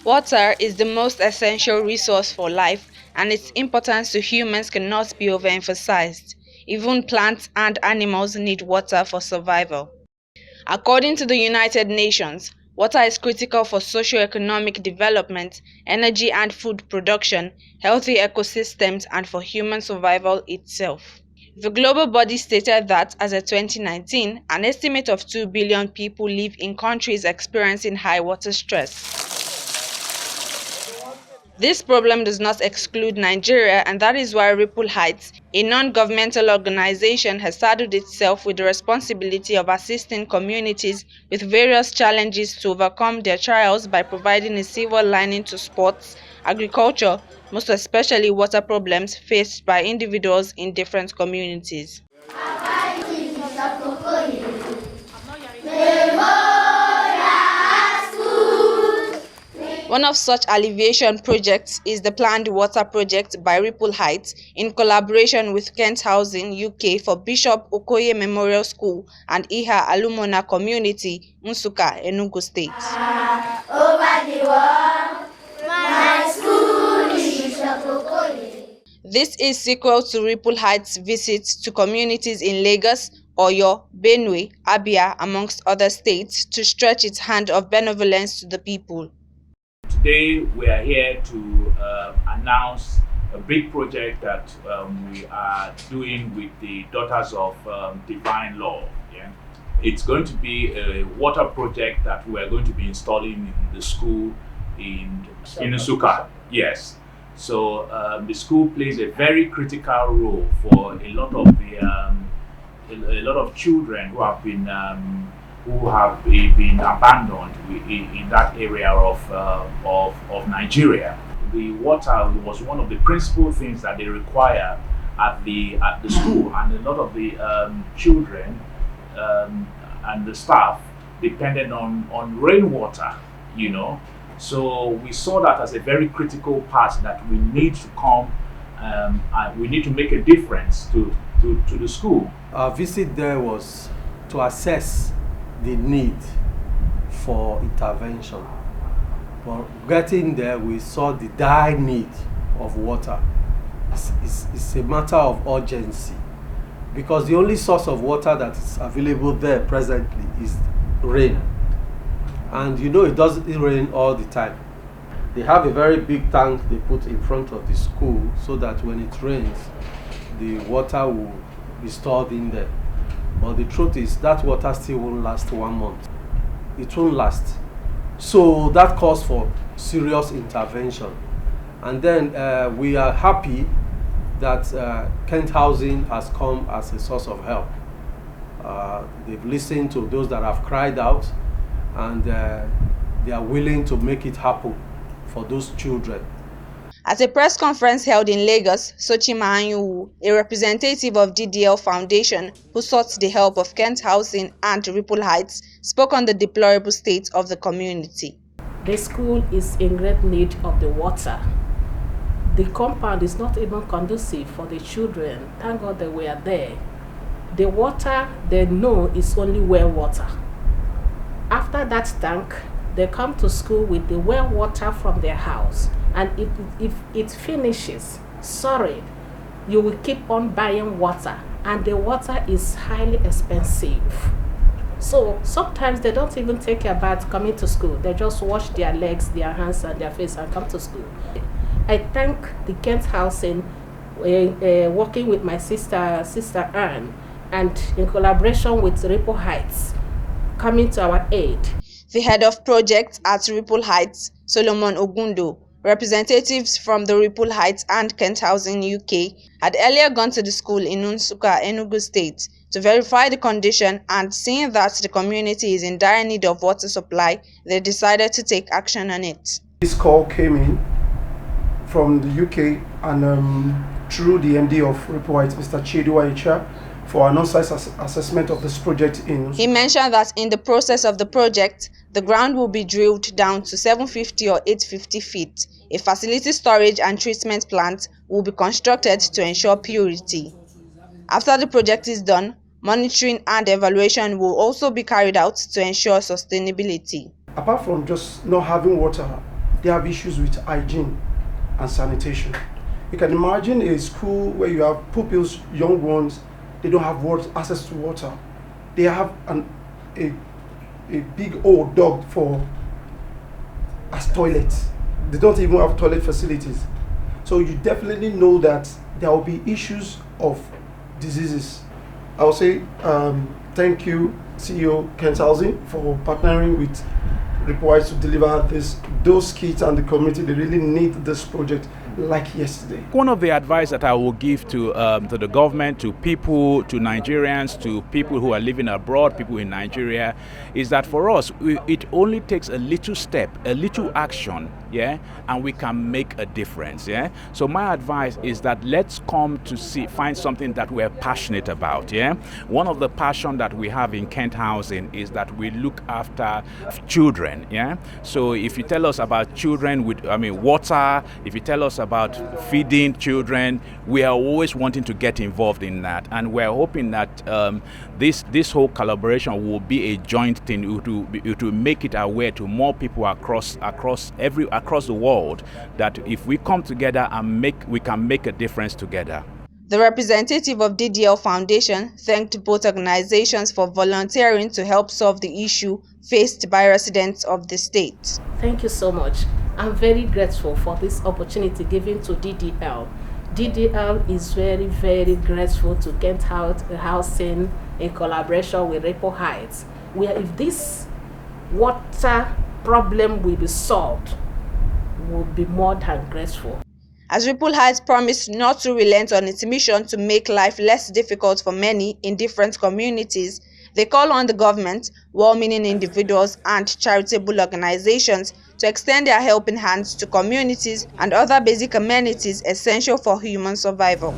Water is the most essential resource for life, and its importance to humans cannot be overemphasized. Even plants and animals need water for survival. According to the United Nations, water is critical for socio-economic development, energy and food production, healthy ecosystems, and for human survival itself. The global body stated that, as of 2019, an estimate of 2 billion people live in countries experiencing high water stress. This problem does not exclude Nigeria, and that is why Ripple Heights, a non-governmental organization, has saddled itself with the responsibility of assisting communities with various challenges to overcome their trials by providing a silver lining to sports, agriculture, most especially water problems faced by individuals in different communities. One of such alleviation projects is the planned water project by Ripple Heights in collaboration with Kent Housing UK for Bishop Okoye Memorial School and Iha Alumona Community, Nsukka, Enugu State. Over the world, my school is Bishop Okoye. This is sequel to Ripple Heights' visits to communities in Lagos, Oyo, Benue, Abia, amongst other states, to stretch its hand of benevolence to the people. Today we are here to announce a big project that we are doing with the Daughters of Divine Law. Yeah? It's going to be a water project that we are going to be installing in the school in Nsukka. Yes. So the school plays a very critical role for a lot of the a lot of children who have been abandoned in that area of Nigeria. The water was one of the principal things that they require at the school, and a lot of the children and the staff depended on rainwater, you know. So we saw that as a very critical part that we need to come and we need to make a difference to the school. Our visit there was to assess the need for intervention. But getting there, we saw the dire need of water. It's a matter of urgency, because the only source of water that is available there presently is rain. And you know, it doesn't rain all the time. They have a very big tank they put in front of the school so that when it rains, the water will be stored in there. But the truth is that water still won't last 1 month. It won't last. So that calls for serious intervention. And then we are happy that Kent Housing has come as a source of help. They've listened to those that have cried out, and they are willing to make it happen for those children. At a press conference held in Lagos, Sochima Anyuwu, a representative of DDL Foundation who sought the help of Kent Housing and Ripple Heights, spoke on the deplorable state of the community. The school is in great need of the water. The compound is not even conducive for the children. Thank God that we are there. The water they know is only well water. After that tank, they come to school with the well water from their house. And if it finishes, sorry, you will keep on buying water, and the water is highly expensive. So sometimes they don't even take a bath coming to school. They just wash their legs, their hands, and their face and come to school. I thank the Kent Housing, working with my sister Anne, and in collaboration with Ripple Heights, coming to our aid. The head of project at Ripple Heights, Solomon Ogundo, representatives from the Ripple Heights and Kent Housing UK had earlier gone to the school in Nsukka, Enugu State, to verify the condition, and seeing that the community is in dire need of water supply, they decided to take action on it. This call came in from the UK and through the MD of Ripple Heights, Mr. Chidua Icha, for an on-site assessment of this project in. He mentioned that in the process of the project, the ground will be drilled down to 750 or 850 feet. A facility storage and treatment plant will be constructed to ensure purity. After the project is done, monitoring and evaluation will also be carried out to ensure sustainability. Apart from just not having water they have issues with hygiene and sanitation. You can imagine a school where you have pupils, young ones, they don't have access to water. They have a big old dog as toilets. They don't even have toilet facilities. So you definitely know that there will be issues of diseases. I will say thank you, CEO Kent Housing, for partnering with Repoise to deliver those kids and the community. They really need this project like yesterday. One of the advice that I will give to the government, to people, to Nigerians, to people who are living abroad, people in Nigeria, is that for us, it only takes a little step, a little action, yeah, and we can make a difference, yeah. So my advice is that let's come to find something that we're passionate about, yeah. One of the passion that we have in Kent Housing is that we look after children, yeah. So if you tell us about children with, water, if you tell us about feeding children, we are always wanting to get involved in that, and we're hoping that this whole collaboration will be a joint thing to make it aware to more people across the world that if we come together and we can make a difference together. The representative of DDL Foundation thanked both organizations for volunteering to help solve the issue faced by residents of the state. Thank you so much. I'm very grateful for this opportunity given to DDL. DDL is very, very grateful to Kent Housing in collaboration with Repo Heights, where if this water problem will be solved, we'll be more than grateful. As Ripple Heights promised not to relent on its mission to make life less difficult for many in different communities, they call on the government, well-meaning individuals and charitable organizations to extend their helping hands to communities and other basic amenities essential for human survival.